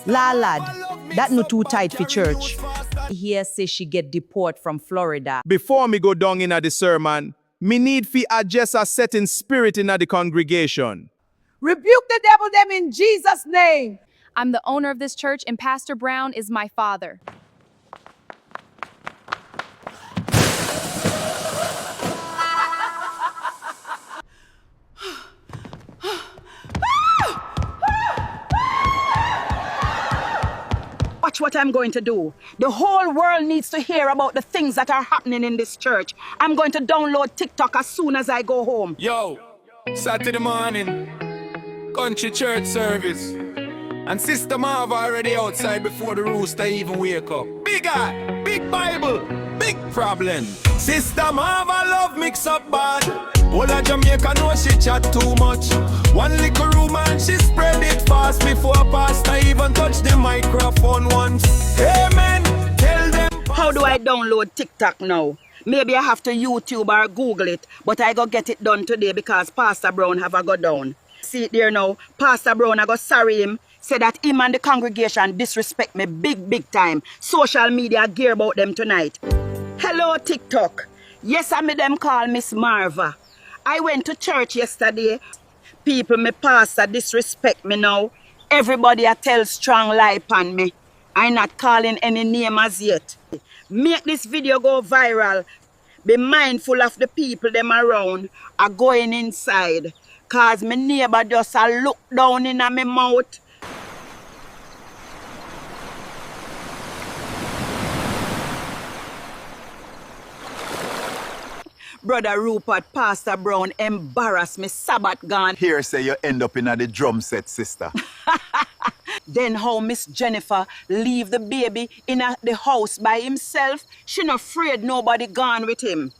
La lad, that no too tight for church. Here say she get deport from Florida. Before me go down in the sermon, me need fi adjust a certain spirit in the congregation. Rebuke the devil them in Jesus' name. I'm the owner of this church, and Pastor Brown is my father. Watch what I'm going to do. The whole world needs to hear about the things that are happening in this church. I'm going to download TikTok as soon as I go home. Yo, Saturday morning, country church service. And Sister Marva already outside before the rooster even wake up. Big eye, big Bible, big problem. Sister Marva love mix up bad. All of Jamaica know she chat too much. One little room and she spread it fast before pastor even touch the microphone once. Amen, tell them. How do I download TikTok now? Maybe I have to YouTube or Google it, but I go get it done today because Pastor Brown have a go down. See it there now, Pastor Brown I go sorry him, say that him and the congregation disrespect me big time. Social media gear about them tonight. Hello TikTok. Yes, I made them call Miss Marva. I went to church yesterday. People me pastor disrespect me now. Everybody a tell strong lie on me. I not calling any name as yet. Make this video go viral. Be mindful of the people them around are going inside. Cause my neighbor just a look down in my mouth. Brother Rupert, Pastor Brown embarrass me Sabbath gone. Here say you end up in the drum set, sister. Then how Miss Jennifer leave the baby in the house by himself? She not afraid nobody gone with him.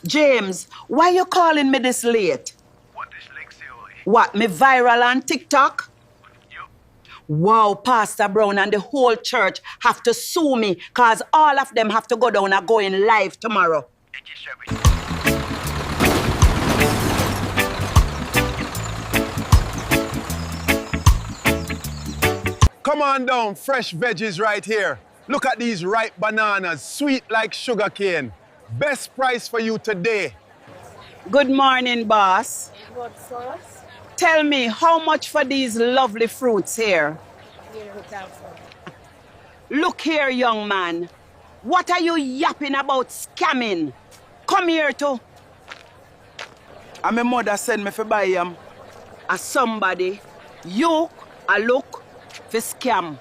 James, why you calling me this late? What, me viral on TikTok? Wow, Pastor Brown and the whole church have to sue me because all of them have to go down and go in live tomorrow. Come on down, fresh veggies right here. Look at these ripe bananas, sweet like sugar cane. Best price for you today. Good morning, boss. What sauce? Tell me, how much for these lovely fruits here? Look here, young man. What are you yapping about scamming? Come here too. And my mother sent me for buy a somebody. You a look for scam.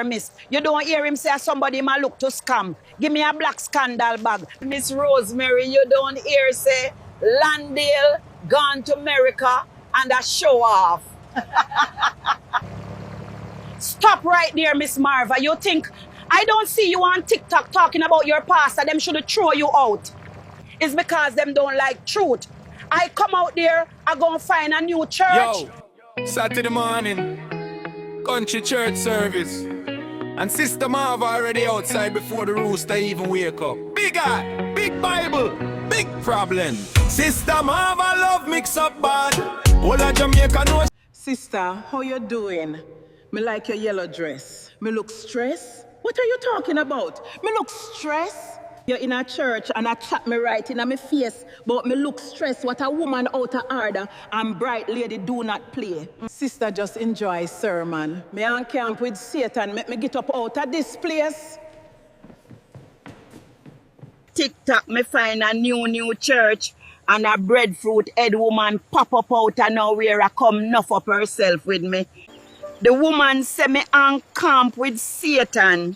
Miss, you don't hear him say somebody ma look to scam. Give me a black scandal bag. Miss Rosemary, you don't hear say Landale gone to America and a show off. Stop right there, Miss Marva. You think I don't see you on TikTok talking about your pastor, them should throw you out. It's because them don't like truth. I come out there, I go find a new church. Yo, Saturday morning, country church service. And Sister Marva already outside before the rooster even wake up. Big eye, big Bible, big problem. Sister Marva love mix up bad. All of Jamaica know. Sister, how you doing? Me like your yellow dress. Me look stressed? What are you talking about? Me look stressed? You're in a church and I chat me right in my face, but me look stressed. What a woman out of order and bright lady do not play. Sister, just enjoy sermon. Me on camp with Satan, make me get up out of this place. TikTok, me find a new church and a breadfruit head woman pop up out of nowhere and come nuff up herself with me. The woman say me on camp with Satan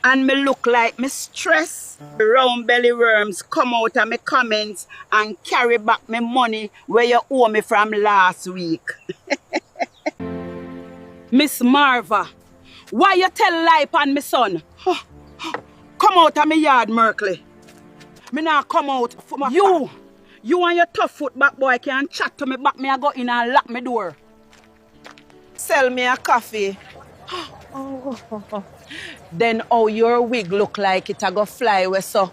and me look like me stress. Round belly worms come out of me comments and carry back me money where you owe me from last week. Miss Marva, why you tell lie on me son? Come out of me yard, Merkley. Me now come out for my You and your tough foot back boy can chat to me back. Me I go in and lock me door. Sell me a coffee. Then how your wig look like it a go fly away so.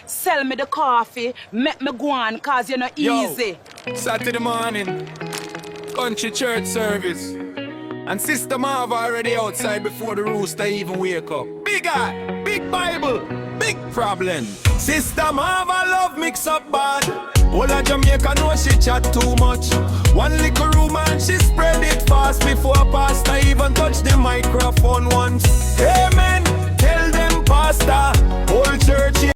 Sell me the coffee, make me go on cause you're not easy. Yo, Saturday morning, country church service. And Sister Marva already outside before the rooster even wake up. Big eye, big Bible, big problem. Sister Marva love mix up bad. All of Jamaica know she chat too much. One little room and she spread it fast before pastor even touch the microphone once. Hey!